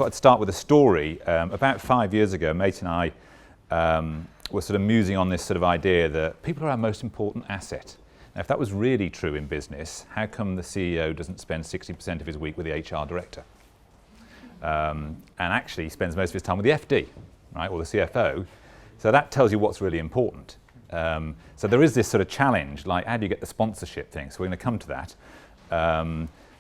thought I'd start with a story. About 5 years ago, a mate and I were sort of musing on this sort of idea that people are our most important asset. Now, if that was really true in business, how come the CEO doesn't spend 60% of his week with the HR director? And actually spends most of his time with the FD, right, or the CFO. So that tells you what's really important. So there is this sort of challenge, like how do you get the sponsorship thing? So we're going to come to that.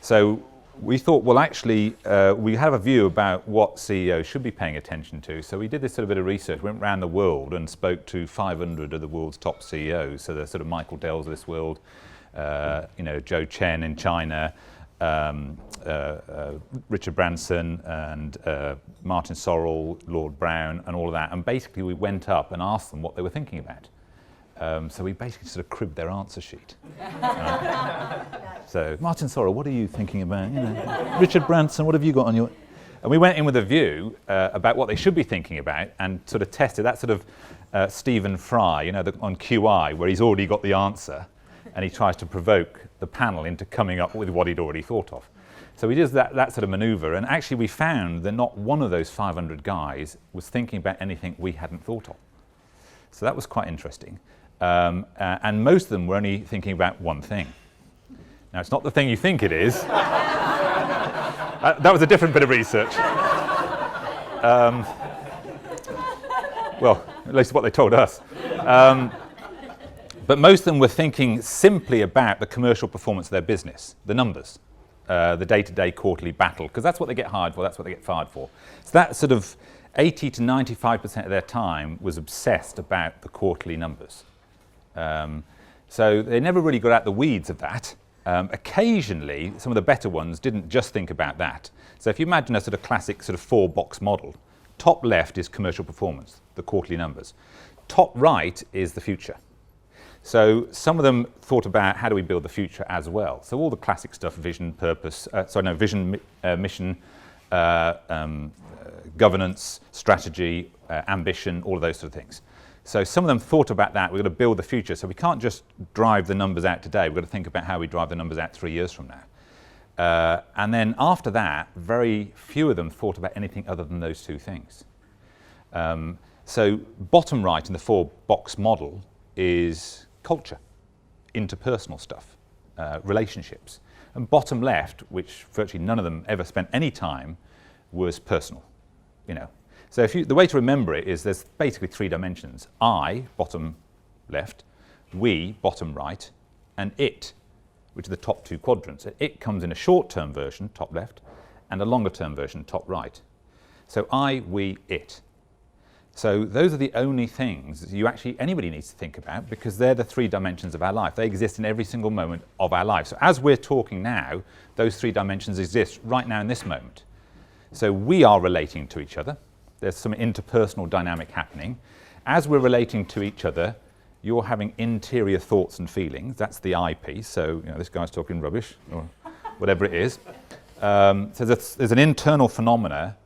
So we thought, well, actually, we have a view about what CEOs should be paying attention to. So we did this sort of bit of research, went around the world and spoke to 500 of the world's top CEOs. So the sort of Michael Dells of this world, Joe Chen in China, Richard Branson and Martin Sorrell, Lord Brown, and all of that. And basically, we went up and asked them what they were thinking about. So we basically sort of cribbed their answer sheet. So, Martin Sorrell, what are you thinking about? Richard Branson, what have you got on your... And we went in with a view about what they should be thinking about and sort of tested that sort of Stephen Fry, on QI, where he's already got the answer and he tries to provoke the panel into coming up with what he'd already thought of. So we did that sort of maneuver, and actually we found that not one of those 500 guys was thinking about anything we hadn't thought of. So that was quite interesting. And most of them were only thinking about one thing. Now, it's not the thing you think it is. That was a different bit of research. Well, at least what they told us. But most of them were thinking simply about the commercial performance of their business, the numbers, the day-to-day quarterly battle, because that's what they get hired for, that's what they get fired for. So that sort of 80 to 95% of their time was obsessed about the quarterly numbers. So they never really got out the weeds of that. Occasionally, some of the better ones didn't just think about that. So if you imagine a sort of classic sort of 4-box model, top left is commercial performance, the quarterly numbers. Top right is the future. So some of them thought about how do we build the future as well. So all the classic stuff, vision, purpose, vision, mission, governance, strategy, ambition, all of those sort of things. So some of them thought about that. We're going to build the future. So we can't just drive the numbers out today. We've got to think about how we drive the numbers out 3 years from now. And then after that, very few of them thought about anything other than those two things. So bottom right in the 4-box model is culture, interpersonal stuff, relationships. And bottom left, which virtually none of them ever spent any time, was personal. So the way to remember it is there's basically 3 dimensions. I, bottom left, we, bottom right, and it, which are the top 2 quadrants. It comes in a short-term version, top left, and a longer-term version, top right. So I, we, it. So those are the only things that anybody needs to think about, because they're the 3 dimensions of our life. They exist in every single moment of our life. So as we're talking now, those 3 dimensions exist right now in this moment. So we are relating to each other. There's some interpersonal dynamic happening. As we're relating to each other, you're having interior thoughts and feelings. That's the I piece. So this guy's talking rubbish, or whatever it is. So there's an internal phenomena,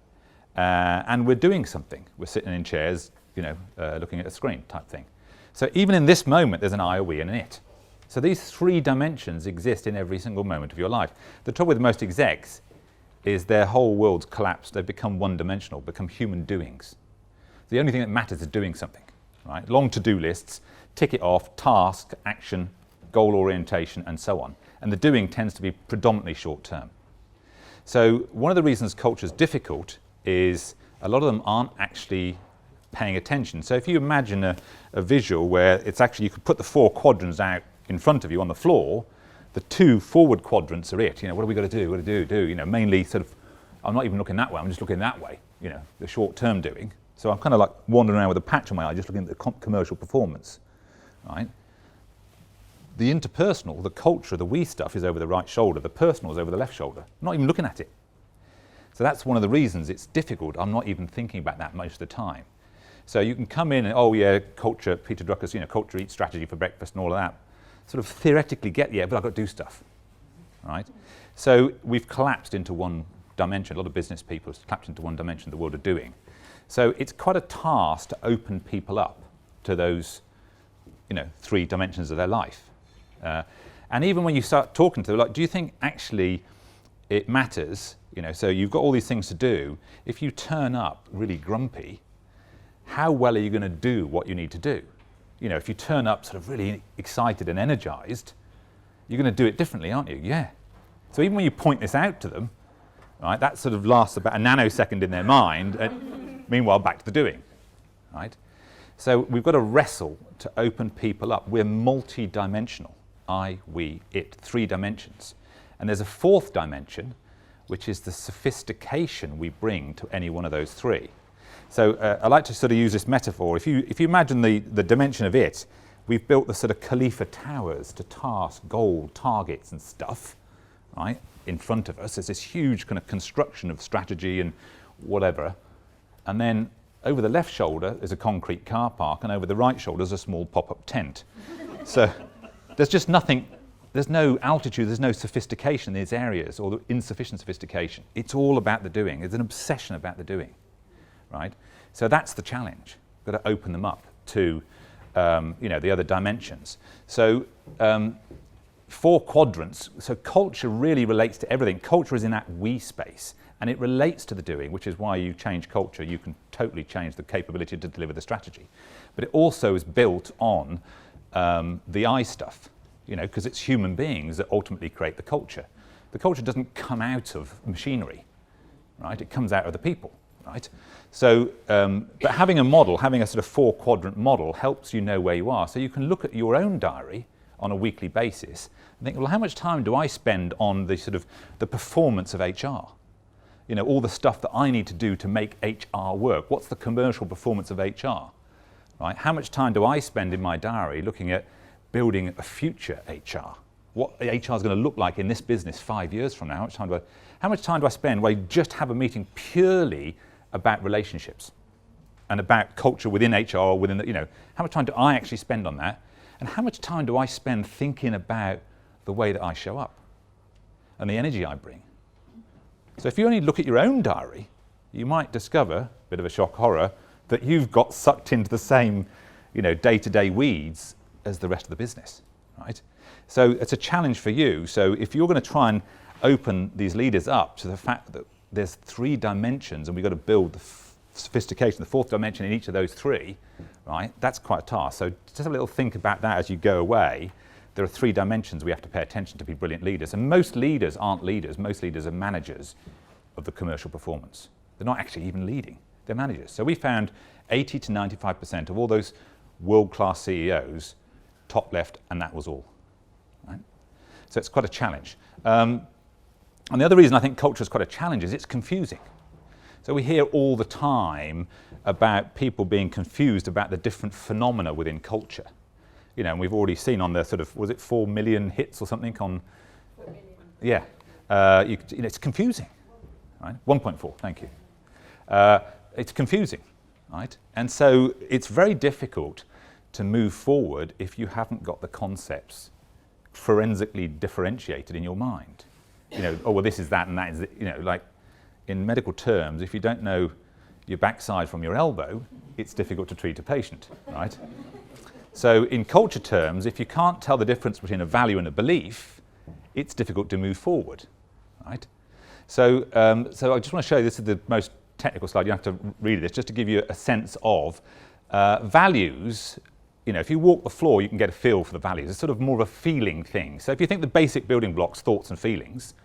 and we're doing something. We're sitting in chairs, looking at a screen type thing. So even in this moment, there's an I, a we, and an it. So these 3 dimensions exist in every single moment of your life. The trouble with most execs is their whole world's collapsed. They've become one-dimensional, become human doings. The only thing that matters is doing something, right? Long to-do lists, tick it off, task, action, goal orientation, and so on. And the doing tends to be predominantly short-term. So one of the reasons culture is difficult is a lot of them aren't actually paying attention. So if you imagine a visual where it's actually, you could put the 4 quadrants out in front of you on the floor, the 2 forward quadrants are it. What are we got to do? What do we do? Mainly sort of, I'm not even looking that way. I'm just looking that way. The short-term doing. So I'm kind of like wandering around with a patch on my eye, just looking at the commercial performance, right? The interpersonal, the culture, the we stuff is over the right shoulder. The personal is over the left shoulder. I'm not even looking at it. So that's one of the reasons it's difficult. I'm not even thinking about that most of the time. So you can come in and, oh yeah, culture, Peter Drucker's, culture eats strategy for breakfast and all of that. Sort of theoretically get, yeah, but I've got to do stuff, right? So we've collapsed into one dimension. A lot of business people have collapsed into one dimension, the world of doing. So it's quite a task to open people up to those, 3 dimensions of their life. And even when you start talking to them, like, do you think actually it matters, so you've got all these things to do. If you turn up really grumpy, how well are you going to do what you need to do? If you turn up sort of really excited and energized, you're going to do it differently, aren't you? Yeah. So even when you point this out to them, right, that sort of lasts about a nanosecond in their mind, and meanwhile back to the doing, right? So we've got to wrestle to open people up. We're multi-dimensional. I, we, it, 3 dimensions. And there's a 4th dimension, which is the sophistication we bring to any one of those 3. So I like to sort of use this metaphor. If you imagine the dimension of it, we've built the sort of Khalifa towers to task, goal, targets and stuff, right, in front of us. There's this huge kind of construction of strategy and whatever. And then over the left shoulder is a concrete car park, and over the right shoulder is a small pop-up tent. So there's just nothing, there's no altitude, there's no sophistication in these areas, or insufficient sophistication. It's all about the doing. There's an obsession about the doing, right? So that's the challenge. We've got to open them up to the other dimensions. So 4 quadrants. So culture really relates to everything. Culture is in that we space, and it relates to the doing, which is why you change culture. You can totally change the capability to deliver the strategy. But it also is built on the I stuff, because it's human beings that ultimately create the culture. The culture doesn't come out of machinery, right? It comes out of the people, right? So, but having a model, having a sort of 4-quadrant model helps you know where you are. So you can look at your own diary on a weekly basis and think, well, how much time do I spend on the sort of the performance of HR? All the stuff that I need to do to make HR work. What's the commercial performance of HR? Right? How much time do I spend in my diary looking at building a future HR? What HR is going to look like in this business 5 years from now? How much time do I spend where I just have a meeting purely about relationships and about culture within HR, within how much time do I actually spend on that? And how much time do I spend thinking about the way that I show up and the energy I bring? So if you only look at your own diary, you might discover, a bit of a shock horror, that you've got sucked into the same, day-to-day weeds as the rest of the business, right? So it's a challenge for you. So if you're going to try and open these leaders up to the fact that there's 3 dimensions and we've got to build the sophistication, the 4th dimension in each of those 3, right? That's quite a task. So just have a little think about that as you go away. There are 3 dimensions we have to pay attention to be brilliant leaders. And most leaders aren't leaders. Most leaders are managers of the commercial performance. They're not actually even leading. They're managers. So we found 80 to 95% of all those world-class CEOs, top left, and that was all. Right? So it's quite a challenge. And the other reason I think culture is quite a challenge is it's confusing. So we hear all the time about people being confused about the different phenomena within culture. And we've already seen on the sort of, was it 4 million hits or something on? 4 million. Yeah. It's confusing, right? 1.4, thank you. It's confusing, right? And so it's very difficult to move forward if you haven't got the concepts forensically differentiated in your mind. Oh, well, this is that and that is, like in medical terms, if you don't know your backside from your elbow, it's difficult to treat a patient, right? So in culture terms, if you can't tell the difference between a value and a belief, it's difficult to move forward, right? So I just want to show you, this is the most technical slide, you don't have to read this, just to give you a sense of values. If you walk the floor, you can get a feel for the values. It's sort of more of a feeling thing. So if you think the basic building blocks, thoughts and feelings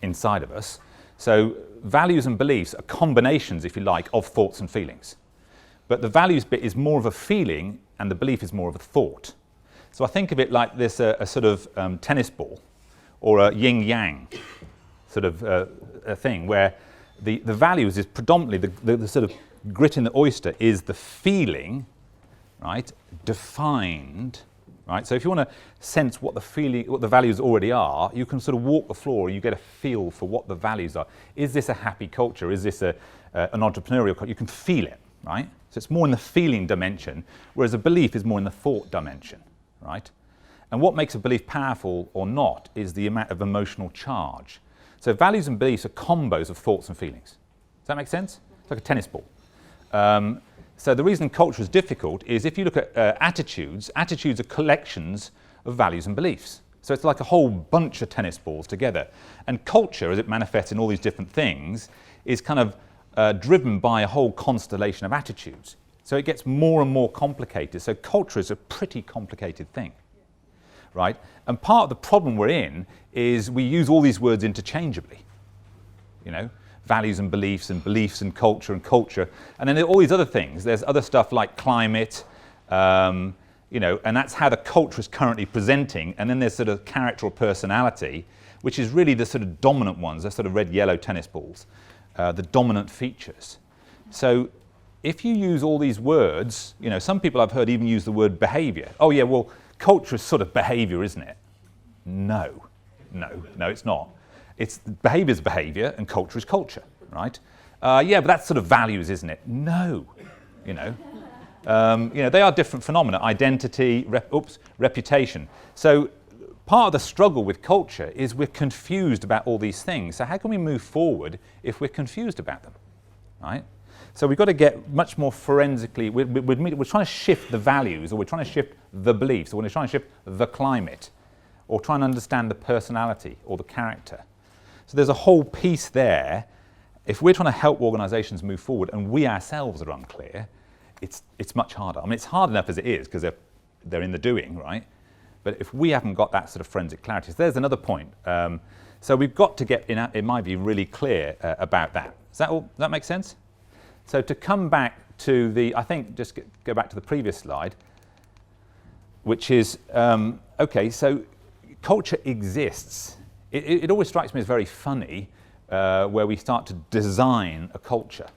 inside of us, so values and beliefs are combinations, if you like, of thoughts and feelings. But the values bit is more of a feeling and the belief is more of a thought. So I think of it like this, a sort of tennis ball or a yin-yang sort of a thing where the values is predominantly the sort of grit in the oyster is the feeling, right, defined, right? So if you want to sense what the values already are, you can sort of walk the floor and you get a feel for what the values are. Is this a happy culture? Is this an entrepreneurial culture? You can feel it, right? So it's more in the feeling dimension, whereas a belief is more in the thought dimension, right? And what makes a belief powerful or not is the amount of emotional charge. So values and beliefs are combos of thoughts and feelings. Does that make sense? It's like a tennis ball. So the reason culture is difficult is if you look at attitudes are collections of values and beliefs. So it's like a whole bunch of tennis balls together. And culture, as it manifests in all these different things, is kind of driven by a whole constellation of attitudes. So it gets more and more complicated. So culture is a pretty complicated thing, right? And part of the problem we're in is we use all these words interchangeably, you know, values and beliefs and culture, and then there are all these other things. There's other stuff like climate, you know, and that's how the culture is currently presenting. And then there's sort of character or personality, which is really the sort of dominant ones, the sort of red, yellow tennis balls, the dominant features. So if you use all these words, you know, some people I've heard even use the word behavior. Oh yeah, well, culture is sort of behavior, isn't it? No, it's not. It's behavior is behavior and culture is culture, right? Yeah, but that's sort of values, isn't it? No, you know. They are different phenomena, identity, reputation. So part of the struggle with culture is we're confused about all these things. So how can we move forward if we're confused about them, right? So we've got to get much more forensically, we're trying to shift the values, or we're trying to shift the beliefs, or we're trying to shift the climate, or try and understand the personality or the character. So there's a whole piece there. If we're trying to help organizations move forward and we ourselves are unclear, it's much harder. I mean, it's hard enough as it is because they're in the doing, right? But if we haven't got that sort of forensic clarity, so there's another point. So we've got to get, in my view, really clear about that. Does that make sense? So to come back to I think just go back to the previous slide, which is, okay, so culture exists. It always strikes me as very funny where we start to design a culture,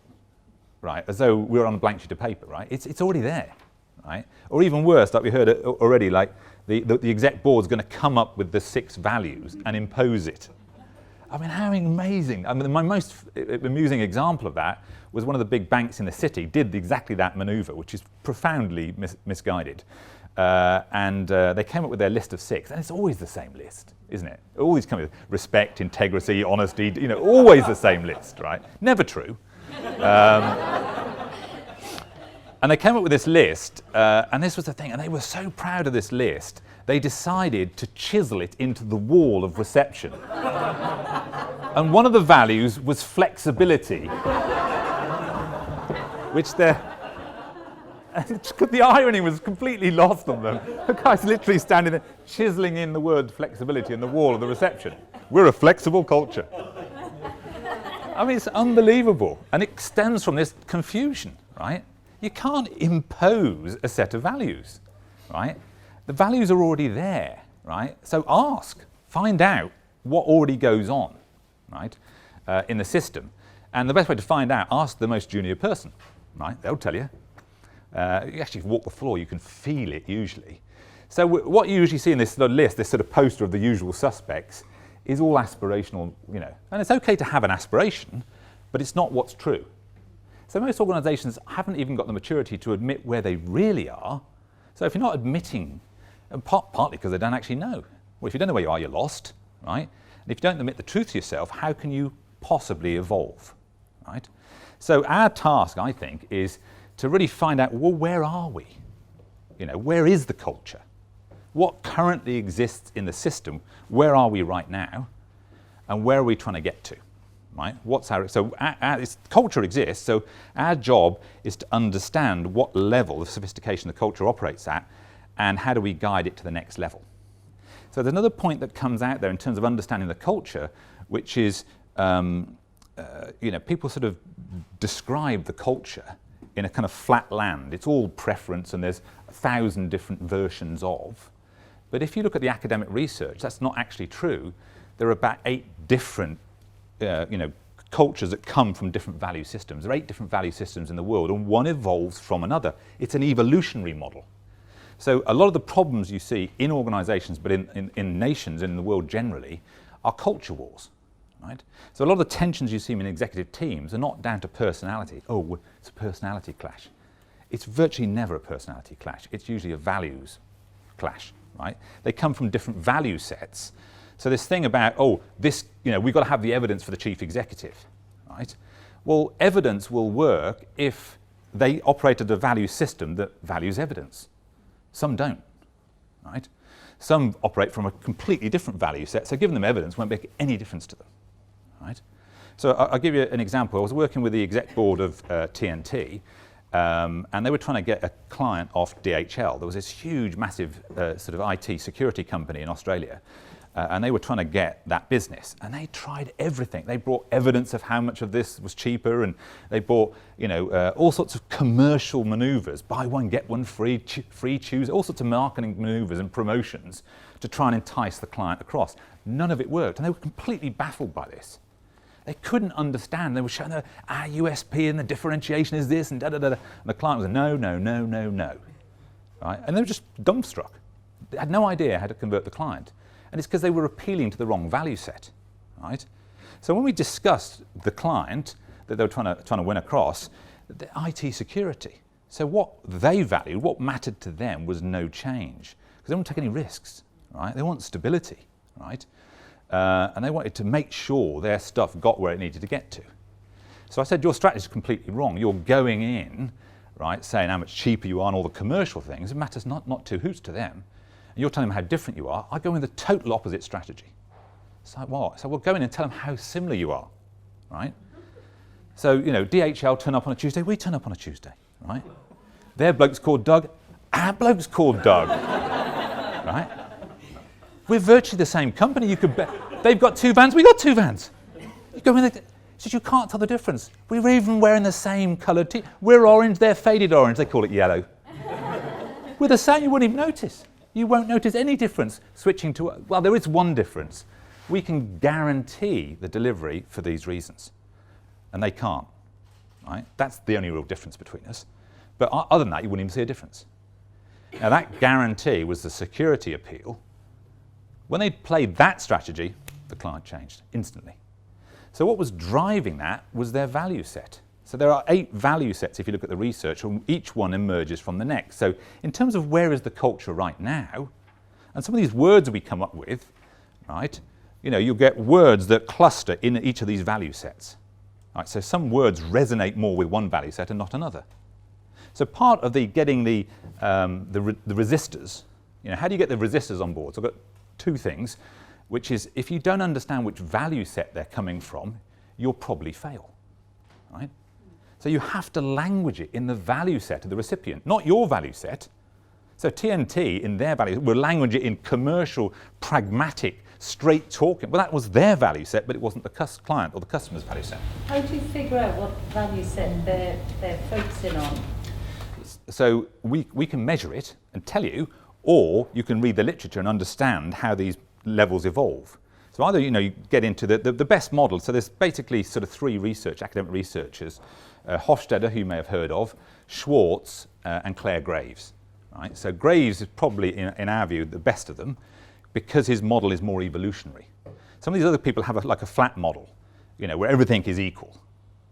right? As though we're on a blank sheet of paper, right? It's already there, right? Or even worse, like we heard already, like the exec board's going to come up with the 6 values and impose it. I mean, how amazing. I mean, my most amusing example of that was one of the big banks in the city did exactly that maneuver, which is profoundly misguided. They came up with their list of 6, and it's always the same list, isn't it? Always come with respect, integrity, honesty, you know, always the same list, right? Never true. And they came up with this list, and this was the thing, and they were so proud of this list, they decided to chisel it into the wall of reception. And one of the values was flexibility, which the irony was completely lost on them. The guy's literally standing there, chiseling in the word flexibility in the wall of the reception. We're a flexible culture. I mean, it's unbelievable. And it stems from this confusion, right? You can't impose a set of values, right? The values are already there, right? So ask, find out what already goes on, right, in the system. And the best way to find out, ask the most junior person, right? They'll tell you. You actually walk the floor, you can feel it usually. So what you usually see in this sort of list, this sort of poster of the usual suspects, is all aspirational, you know. And it's okay to have an aspiration, but it's not what's true. So most organizations haven't even got the maturity to admit where they really are. So if you're not admitting, and partly because they don't actually know. Well, if you don't know where you are, you're lost, right? And if you don't admit the truth to yourself, how can you possibly evolve, right? So our task, I think, is to really find out, well, where are we? You know, where is the culture? What currently exists in the system? Where are we right now? And where are we trying to get to? Right? Culture exists, so our job is to understand what level of sophistication the culture operates at and how do we guide it to the next level. So there's another point that comes out there in terms of understanding the culture, which is, people sort of describe the culture in a kind of flat land. It's all preference and there's 1,000 different versions of. But if you look at the academic research, that's not actually true. There are about 8 different cultures that come from different value systems. There are 8 different value systems in the world, and one evolves from another. It's an evolutionary model. So a lot of the problems you see in organizations, but in nations and in the world generally, are culture wars, right? So a lot of the tensions you see in executive teams are not down to personality. Oh, it's a personality clash. It's virtually never a personality clash. It's usually a values clash, right? They come from different value sets. So this thing about, we've got to have the evidence for the chief executive, right? Well, evidence will work if they operated a value system that values evidence. Some don't, right? Some operate from a completely different value set, so giving them evidence won't make any difference to them, right? So I'll give you an example. I was working with the exec board of TNT, and they were trying to get a client off DHL. There was this huge, massive sort of IT security company in Australia, and they were trying to get that business. And they tried everything. They brought evidence of how much of this was cheaper, and they brought, you know, all sorts of commercial manoeuvres, buy one, get one free, free choose, all sorts of marketing manoeuvres and promotions to try and entice the client across. None of it worked, and they were completely baffled by this. They couldn't understand. They were showing our USP and the differentiation is this and da-da-da-da. And the client was no, no, no, no, no. Right? And they were just dumbstruck. They had no idea how to convert the client. And it's because they were appealing to the wrong value set. Right? So when we discussed the client that they were trying to win across, the IT security. So what they valued, what mattered to them was no change. Because they wouldn't take any risks. Right? They want stability. Right? And they wanted to make sure their stuff got where it needed to get to. So I said, your strategy is completely wrong. You're going in, right, saying how much cheaper you are and all the commercial things. It matters not two hoots to them. And you're telling them how different you are. I go in the total opposite strategy. It's like, what? So we'll go in and tell them how similar you are, right? So, you know, DHL turn up on a Tuesday. We turn up on a Tuesday, right? Their bloke's called Doug. Our bloke's called Doug, right? We're virtually the same company. You could bet. They've got 2 vans, we got 2 vans. You go in there, says you can't tell the difference. We're even wearing the same coloured tee. We're orange, they're faded orange. They call it yellow. We're the same. You wouldn't even notice. You won't notice any difference switching to. Well, there is one difference. We can guarantee the delivery for these reasons, and they can't. Right? That's the only real difference between us. But other than that, you wouldn't even see a difference. Now that guarantee was the security appeal. When they played that strategy, the client changed instantly. So what was driving that was their value set. So there are 8 value sets if you look at the research, and each one emerges from the next. So in terms of where is the culture right now, and some of these words we come up with, right, you know, you'll get words that cluster in each of these value sets. Right, so some words resonate more with one value set and not another. So part of the getting the resistors, you know, how do you get the resistors on board? So I've got 2 things, which is if you don't understand which value set they're coming from, you'll probably fail, right? So you have to language it in the value set of the recipient, not your value set. So TNT, in their value, will language it in commercial, pragmatic, straight talking. Well, that was their value set, but it wasn't the client or the customer's value set. How do you figure out what value set they're focusing on? So we can measure it and tell you, or you can read the literature and understand how these levels evolve. So either, you know, you get into the best model. So there's basically sort of 3 academic researchers, Hofstede, who you may have heard of, Schwartz, and Claire Graves. Right? So Graves is probably, in our view, the best of them because his model is more evolutionary. Some of these other people have like a flat model, you know, where everything is equal.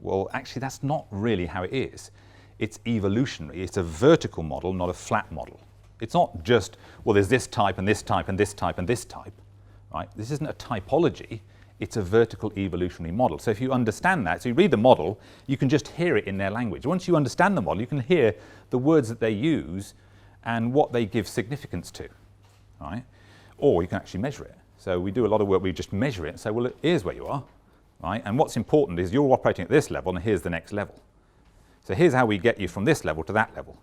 Well, actually, that's not really how it is. It's evolutionary. It's a vertical model, not a flat model. It's not just, well, there's this type and this type and this type and this type, right? This isn't a typology, it's a vertical evolutionary model. So if you understand that, so you read the model, you can just hear it in their language. Once you understand the model, you can hear the words that they use and what they give significance to, right? Or you can actually measure it. So we do a lot of work, we just measure it and say, well, here's where you are, right? And what's important is you're operating at this level and here's the next level. So here's how we get you from this level to that level.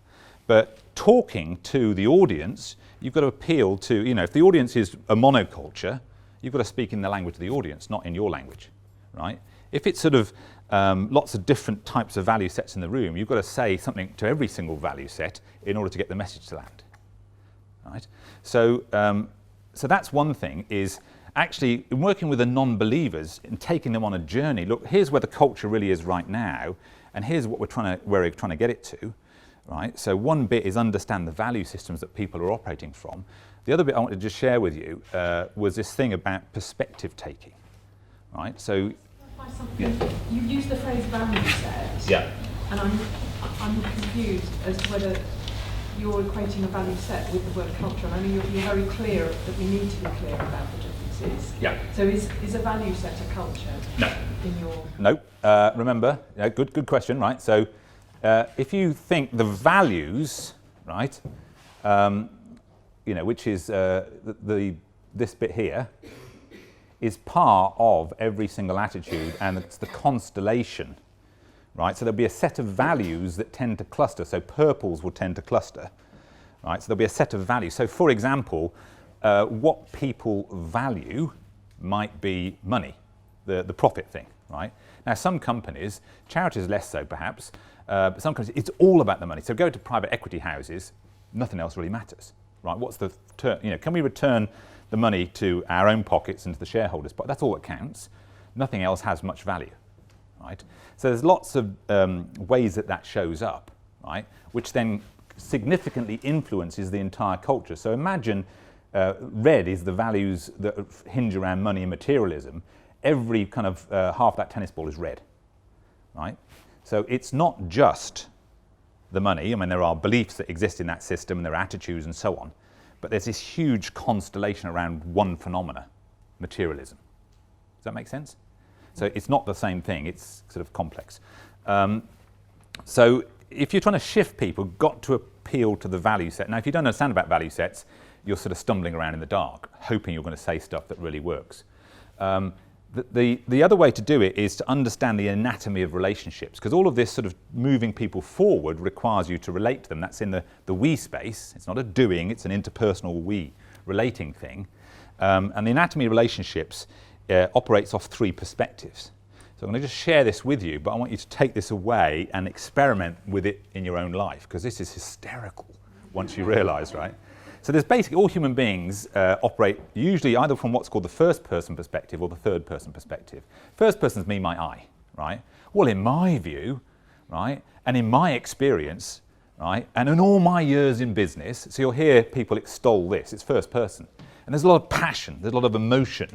But talking to the audience, you've got to appeal to, you know, if the audience is a monoculture, you've got to speak in the language of the audience, not in your language, right? If it's sort of lots of different types of value sets in the room, you've got to say something to every single value set in order to get the message to land, right? So, so that's one thing, is actually in working with the non-believers and taking them on a journey. Look, here's where the culture really is right now, and here's what we're trying to get it to. Right? So one bit is understand the value systems that people are operating from. The other bit I wanted to just share with you was this thing about perspective taking. Right? So yeah. You use the phrase value set, yeah. And I'm confused as to whether you're equating a value set with the word culture. And I know you're very clear that we need to be clear about the differences. Yeah. So is a value set a culture? No. In your no. Remember, good question, right? So if you think the values, right, which is this bit here, is part of every single attitude, and it's the constellation, right? So there'll be a set of values that tend to cluster. So purples will tend to cluster, right? So there'll be a set of values. So for example, what people value might be money, the profit thing, right? Now some companies, charities less so perhaps, but some companies, it's all about the money. So go to private equity houses, nothing else really matters, right? What's the can we return the money to our own pockets and to the shareholders' pockets? That's all that counts. Nothing else has much value, right? So there's lots of ways that shows up, right? Which then significantly influences the entire culture. So imagine red is the values that hinge around money and materialism. Every kind of half that tennis ball is red, right? So it's not just the money. I mean, there are beliefs that exist in that system and there are attitudes and so on. But there's this huge constellation around one phenomena, materialism. Does that make sense? So it's not the same thing, it's sort of complex. So if you're trying to shift people, you've got to appeal to the value set. Now, if you don't understand about value sets, you're sort of stumbling around in the dark, hoping you're going to say stuff that really works. The other way to do it is to understand the anatomy of relationships, because all of this sort of moving people forward requires you to relate to them. That's in the we space. It's not a doing, it's an interpersonal we relating thing. And the anatomy of relationships operates off three perspectives. So I'm going to just share this with you, but I want you to take this away and experiment with it in your own life, because this is hysterical once you realize, right? So there's basically all human beings operate usually either from what's called the first person perspective or the third person perspective. First person is me, my I, right? Well, in my view, right, and in my experience, right, and in all my years in business, so you'll hear people extol this, it's first person. And there's a lot of passion, there's a lot of emotion.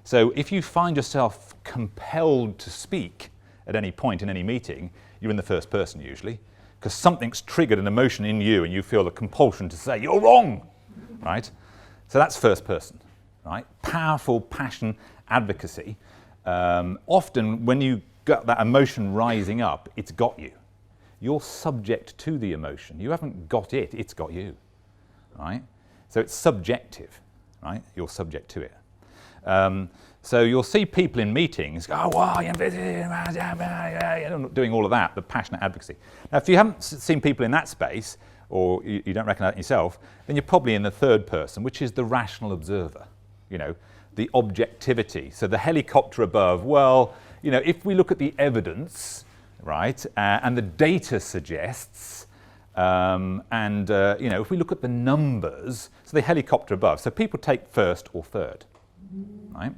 So if you find yourself compelled to speak at any point in any meeting, you're in the first person usually, because something's triggered an emotion in you and you feel the compulsion to say, you're wrong, right? So that's first person, right? Powerful passion, advocacy. Often when you get that emotion rising up, it's got you. You're subject to the emotion. You haven't got it, it's got you, right? So it's subjective, right? You're subject to it. So you'll see people in meetings go, oh, wow, doing all of that, the passionate advocacy. Now, if you haven't seen people in that space, or you don't recognise it yourself, then you're probably in the third person, which is the rational observer, the objectivity. So the helicopter above, well, if we look at the evidence, right, and the data suggests, if we look at the numbers, so the helicopter above, so people take first or third. Right?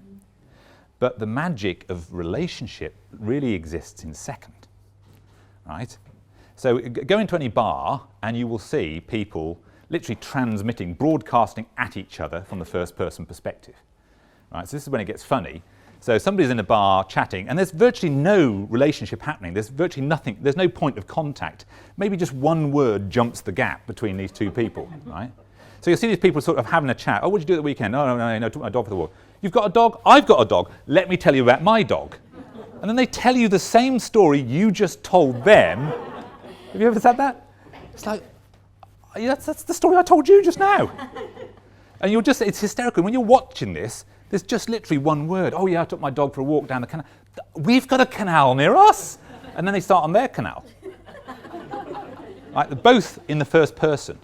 But the magic of relationship really exists in second, right? So go into any bar and you will see people literally transmitting, broadcasting at each other from the first person perspective, right? So this is when it gets funny. So somebody's in a bar chatting and there's virtually no relationship happening. There's virtually nothing, there's no point of contact. Maybe just one word jumps the gap between these two people, right? So you'll see these people sort of having a chat. Oh, what did you do at the weekend? Oh, no, took my dog for the walk. You've got a dog? I've got a dog. Let me tell you about my dog. And then they tell you the same story you just told them. Have you ever said that? It's like, that's the story I told you just now. And it's hysterical. When you're watching this, there's just literally one word. Oh, yeah, I took my dog for a walk down the canal. We've got a canal near us. And then they start on their canal. Right, they're both in the first person.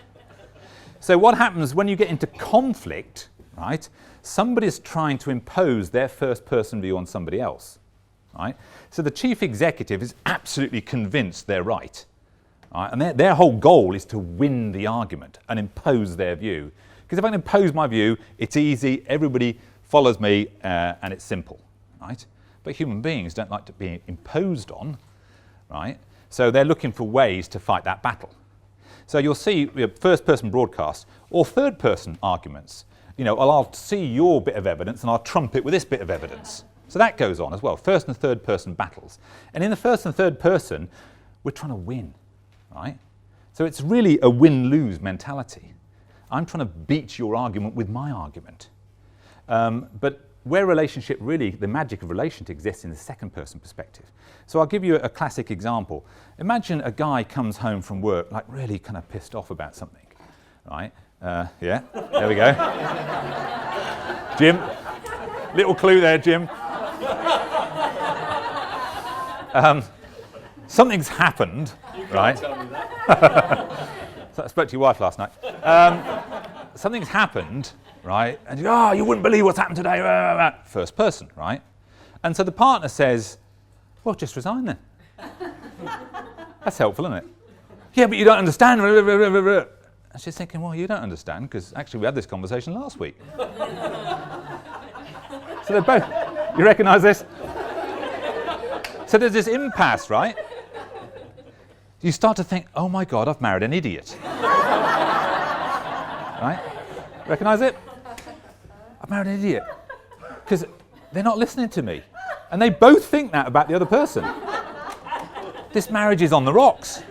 So what happens when you get into conflict, right? Somebody's trying to impose their first person view on somebody else, right? So the chief executive is absolutely convinced they're right, right? And their whole goal is to win the argument and impose their view. Because if I can impose my view, it's easy, everybody follows me, and it's simple, right? But human beings don't like to be imposed on, right? So they're looking for ways to fight that battle. So you'll see first-person broadcasts or third-person arguments. I'll see your bit of evidence and I'll trump it with this bit of evidence. So that goes on as well, first and third-person battles. And in the first and third person, we're trying to win, right? So it's really a win-lose mentality. I'm trying to beat your argument with my argument. But where relationship really, the magic of relationship exists in the second-person perspective. So I'll give you a classic example. Imagine a guy comes home from work, like really kind of pissed off about something, right? Yeah, there we go. Jim, little clue there, Jim. Something's happened, right? So I spoke to your wife last night. Something's happened, right? And you wouldn't believe what's happened today. First person, right? And so the partner says, well, just resign then. That's helpful, isn't it? Yeah, but you don't understand. And she's thinking, well, you don't understand, because actually we had this conversation last week. So they're both, you recognise this? So there's this impasse, right? You start to think, oh my God, I've married an idiot. Right? Recognise it? I've married an idiot. Because they're not listening to me. And they both think that about the other person. This marriage is on the rocks.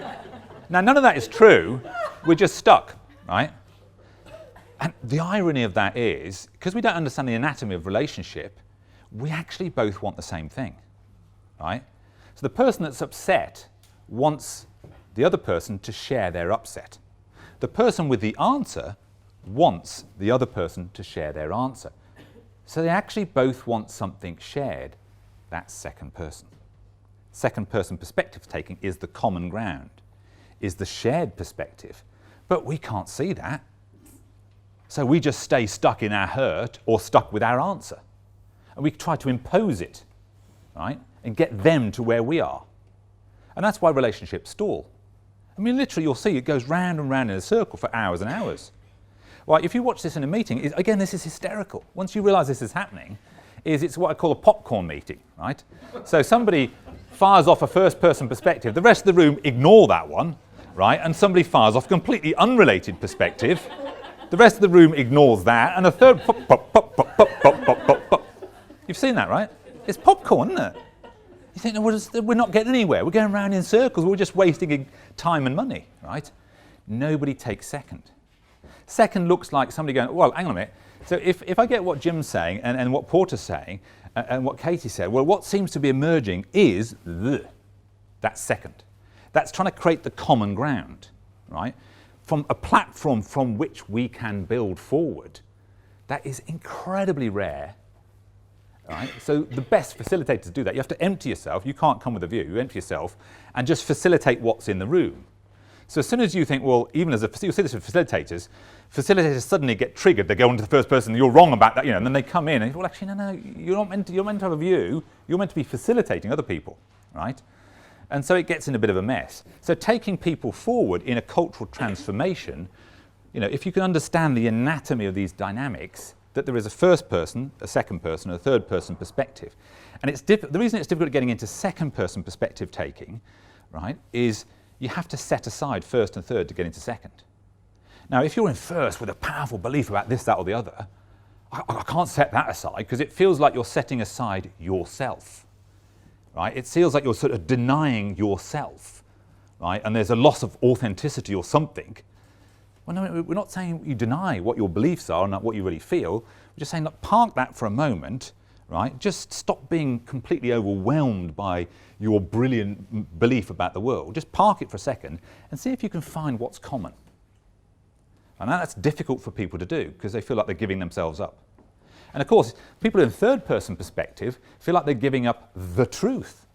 Now, none of that is true. We're just stuck, right? And the irony of that is, because we don't understand the anatomy of relationship, we actually both want the same thing, right? So the person that's upset wants the other person to share their upset. The person with the answer wants the other person to share their answer. So they actually both want something shared. That's second person. Second person perspective taking is the common ground, is the shared perspective. But we can't see that. So we just stay stuck in our hurt or stuck with our answer. And we try to impose it, right? And get them to where we are. And that's why relationships stall. I mean, literally, you'll see it goes round and round in a circle for hours and hours. Right, if you watch this in a meeting, again, this is hysterical. Once you realise this is happening, it's what I call a popcorn meeting, right? So somebody fires off a first-person perspective. The rest of the room ignore that one, right? And somebody fires off a completely unrelated perspective. The rest of the room ignores that, and a third pop, pop, pop, pop, pop, pop, pop, pop, pop. You've seen that, right? It's popcorn, isn't it? You think, no, we're not getting anywhere. We're going around in circles. We're just wasting time and money, right? Nobody takes second. Second looks like somebody going, well, hang on a minute. So if I get what Jim's saying and what Porter's saying and what Katie said, well, what seems to be emerging is that's second. That's trying to create the common ground, right? From a platform from which we can build forward. That is incredibly rare. Right? So the best facilitators do that. You have to empty yourself. You can't come with a view. You empty yourself and just facilitate what's in the room. So as soon as you think, well, even as you'll see this with facilitators suddenly get triggered. They go into the first person, you're wrong about that, and then they come in and, well, actually, no, you're meant to have a view. You're meant to be facilitating other people, right? And so it gets in a bit of a mess. So taking people forward in a cultural transformation, if you can understand the anatomy of these dynamics, that there is a first person, a second person, and a third person perspective. And the reason it's difficult getting into second person perspective taking, right, is you have to set aside first and third to get into second. Now, if you're in first with a powerful belief about this, that, or the other, I can't set that aside because it feels like you're setting aside yourself, right? It feels like you're sort of denying yourself, right? And there's a loss of authenticity or something. Well, no, we're not saying you deny what your beliefs are and what you really feel. We're just saying, look, park that for a moment, right? Just stop being completely overwhelmed by your brilliant belief about the world. Just park it for a second and see if you can find what's common. And that's difficult for people to do because they feel like they're giving themselves up. And of course, people in third-person perspective feel like they're giving up the truth,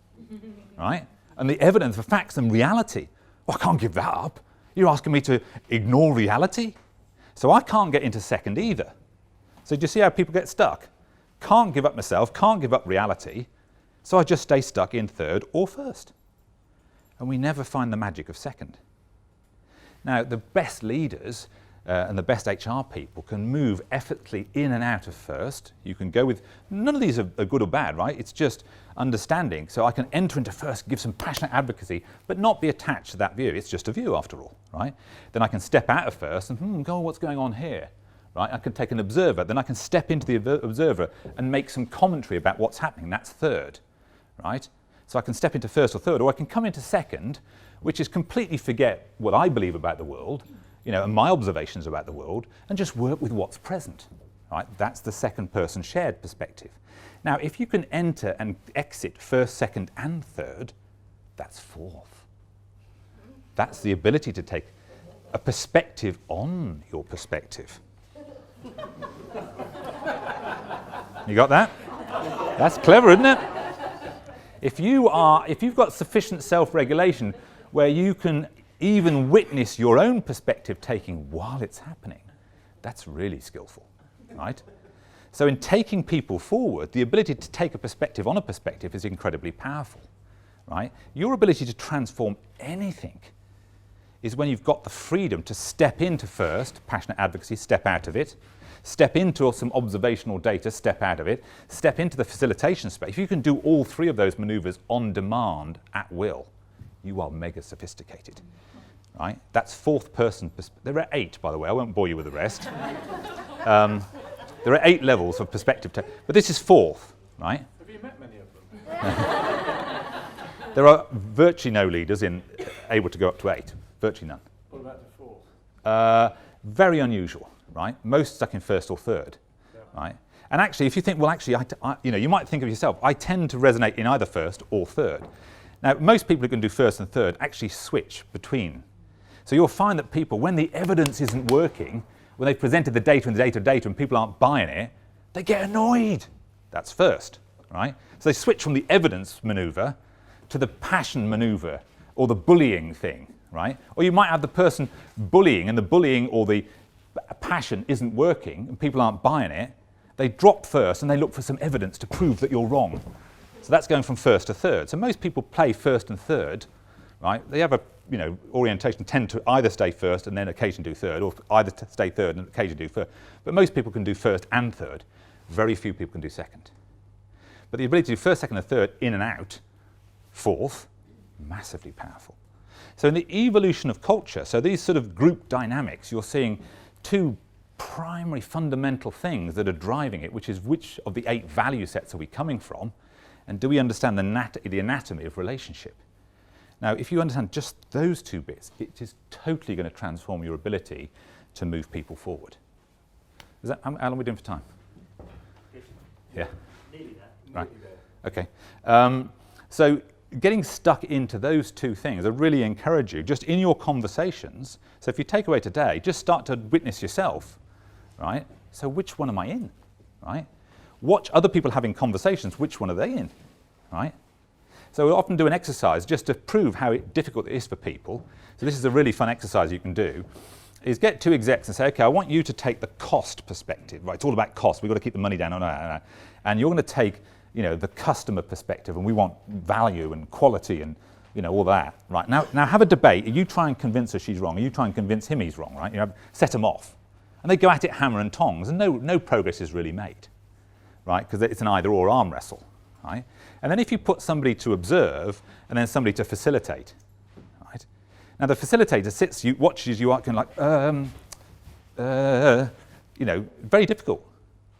right? And the evidence, the facts and reality. Well, I can't give that up. You're asking me to ignore reality? So I can't get into second either. So do you see how people get stuck? Can't give up myself, can't give up reality, so I just stay stuck in third or first. And we never find the magic of second. Now, the best leaders and the best HR people can move effortlessly in and out of first. You can go with, none of these are good or bad, right? It's just understanding. So I can enter into first, give some passionate advocacy, but not be attached to that view. It's just a view after all, right? Then I can step out of first and go, what's going on here? Right? I can take an observer, then I can step into the observer and make some commentary about what's happening. That's third, right? So I can step into first or third, or I can come into second, which is completely forget what I believe about the world, and my observations about the world, and just work with what's present, right? That's the second person shared perspective. Now, if you can enter and exit first, second, and third, that's fourth. That's the ability to take a perspective on your perspective. You got that? That's clever, isn't it? If you've got sufficient self-regulation where you can even witness your own perspective taking while it's happening, that's really skillful, right? So in taking people forward, the ability to take a perspective on a perspective is incredibly powerful, right? Your ability to transform anything is when you've got the freedom to step into first, passionate advocacy, step out of it, step into some observational data, step out of it, step into the facilitation space. If you can do all three of those maneuvers on demand at will, you are mega sophisticated, right? That's fourth person. There are 8, by the way. I won't bore you with the rest. There are 8 levels of perspective, but this is 4th, right? Have you met many of them? There are virtually no leaders able to go up to 8. Virtually none. What about the 4th? Very unusual, right? Most stuck in 1st or 3rd, right? And actually, if you think, well, actually, you might think of yourself, I tend to resonate in either 1st or 3rd. Now, most people who can do 1st and 3rd actually switch between. So you'll find that people, when the evidence isn't working, when they've presented the data and people aren't buying it, they get annoyed. That's 1st, right? So they switch from the evidence maneuver to the passion maneuver or the bullying thing, right? Or you might have the person bullying and the bullying or the passion isn't working and people aren't buying it. They drop 1st and they look for some evidence to prove that you're wrong. So that's going from 1st to 3rd. So most people play 1st and 3rd, right? They have a orientation, tend to either stay 1st and then occasionally do 3rd, or either stay 3rd and occasionally do 1st. But most people can do 1st and 3rd. Very few people can do 2nd. But the ability to do 1st, 2nd and 3rd in and out, 4th, massively powerful. So in the evolution of culture, so these sort of group dynamics, you're seeing 2 primary fundamental things that are driving it, which is which of the 8 value sets are we coming from, and do we understand the anatomy of relationship? Now, if you understand just those 2 bits, it is totally going to transform your ability to move people forward. Is that, how long are we doing for time? 50. Yeah. Nearly that. Right. Nearly there. Okay. So getting stuck into those 2 things, I really encourage you, just in your conversations, so if you take away today, just start to witness yourself, right? So which one am I in, right? Watch other people having conversations, which one are they in, right? So we often do an exercise just to prove how difficult it is for people. So this is a really fun exercise you can do, is get 2 execs and say, okay, I want you to take the cost perspective, right? It's all about cost. We've got to keep the money down. And you're going to take, the customer perspective, and we want value and quality and, all that, right? Now have a debate. You try and convince her she's wrong, or you try and convince him he's wrong, right? Set them off. And they go at it hammer and tongs, and no progress is really made, right? Because it's an either-or arm wrestle, right? And then if you put somebody to observe and then somebody to facilitate, right? Now the facilitator watches you acting like, very difficult,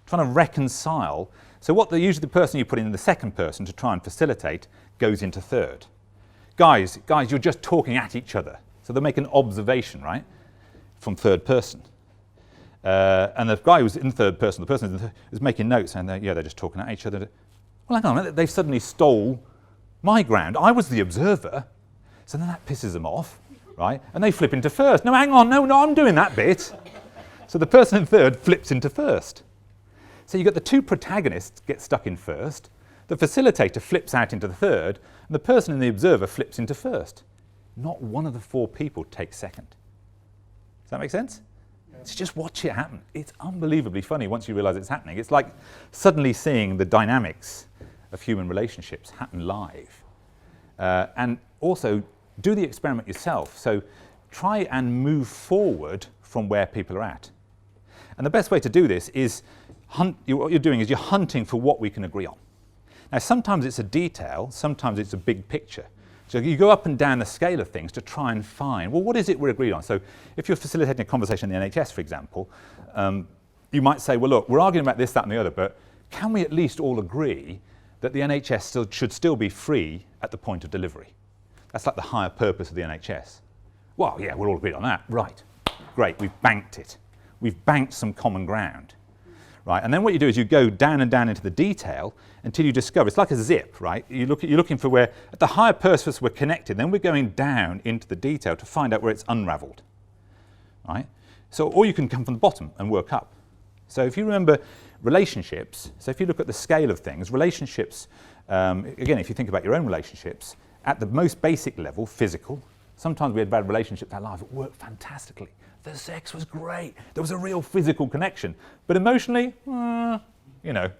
trying to reconcile. So usually the person you put in the second person to try and facilitate goes into 3rd. Guys, you're just talking at each other. So they make an observation, right, from 3rd person. And the guy who's in 3rd person, the person is making notes, and they're just talking at each other. Well, hang on, they've suddenly stole my ground. I was the observer. So then that pisses them off, right? And they flip into 1st. No, hang on, no, I'm doing that bit. So the person in 3rd flips into 1st. So you've got the 2 protagonists get stuck in 1st, the facilitator flips out into the 3rd, and the person in the observer flips into 1st. Not one of the 4 people takes 2nd. Does that make sense? So just watch it happen. It's unbelievably funny once you realise it's happening. It's like suddenly seeing the dynamics of human relationships happen live. And also do the experiment yourself. So try and move forward from where people are at. And the best way to do this is what you're doing is you're hunting for what we can agree on. Now sometimes it's a detail, sometimes it's a big picture. So you go up and down the scale of things to try and find, well, what is it we're agreed on? So if you're facilitating a conversation in the NHS, for example, you might say, well, look, we're arguing about this, that, and the other, but can we at least all agree that the NHS should still be free at the point of delivery? That's like the higher purpose of the NHS. Well, yeah, we're all agreed on that. Right. Great, we've banked it. We've banked some common ground. Right, and then what you do is you go down and down into the detail until you discover, it's like a zip, right? You're looking for where, at the higher purpose we're connected, then we're going down into the detail to find out where it's unraveled. right? So, or you can come from the bottom and work up. So if you remember relationships, so if you look at the scale of things, relationships, again, if you think about your own relationships, at the most basic level, physical, sometimes we had bad relationships in our life, it worked fantastically. The sex was great. There was a real physical connection. But emotionally, you know,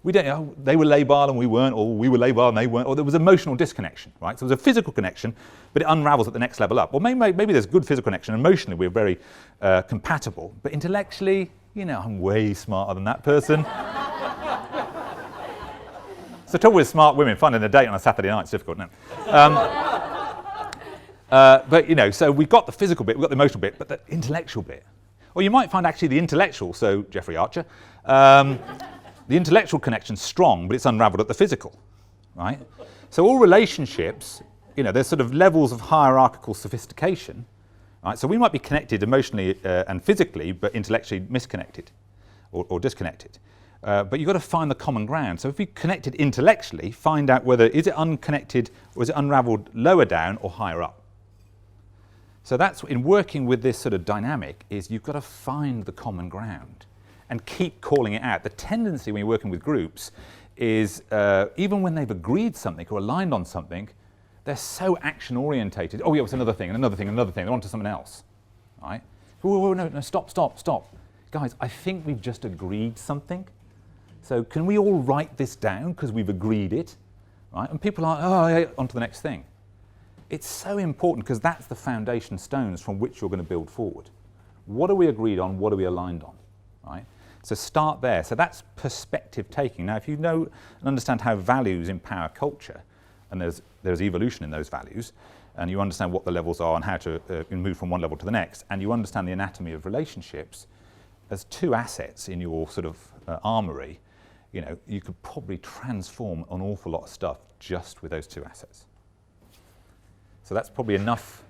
we don't know, they were labile and we weren't, or we were labile and they weren't, or there was emotional disconnection, right? So there was a physical connection, but it unravels at the next level up. Or maybe there's good physical connection. Emotionally, we're very compatible, but intellectually, you know, I'm way smarter than that person. So trouble with smart women, finding a date on a Saturday night is difficult, no. But, you know, so we've got the physical bit, we've got the emotional bit, but the intellectual bit. Or you might find actually the intellectual, so Jeffrey Archer, the intellectual connection's strong, but it's unraveled at the physical, right? So all relationships, you know, there's sort of levels of hierarchical sophistication, right? So we might be connected emotionally and physically, but intellectually misconnected or disconnected. But you've got to find the common ground. So if we connected intellectually, find out whether is it unconnected or is it unraveled lower down or higher up. So that's in working with this sort of dynamic is you've got to find the common ground and keep calling it out. The tendency when you're working with groups is even when they've agreed something or aligned on something, they're so action orientated. Oh yeah, it's another thing, and another thing, and another thing. They're on to something else, right? Whoa, no, stop. Guys, I think we've just agreed something. So can we all write this down because we've agreed it, right? And people are, oh yeah, on to the next thing. It's so important because that's the foundation stones from which you're going to build forward. What are we agreed on? What are we aligned on, right? So start there. So that's perspective taking. Now, if you know and understand how values empower culture, and there's evolution in those values, and you understand what the levels are and how to move from one level to the next, and you understand the anatomy of relationships, as two assets in your sort of armory, you know, you could probably transform an awful lot of stuff just with those two assets. So that's probably enough.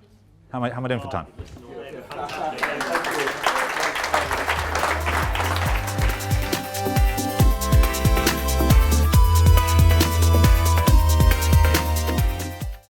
How am I doing for time? Fantastic.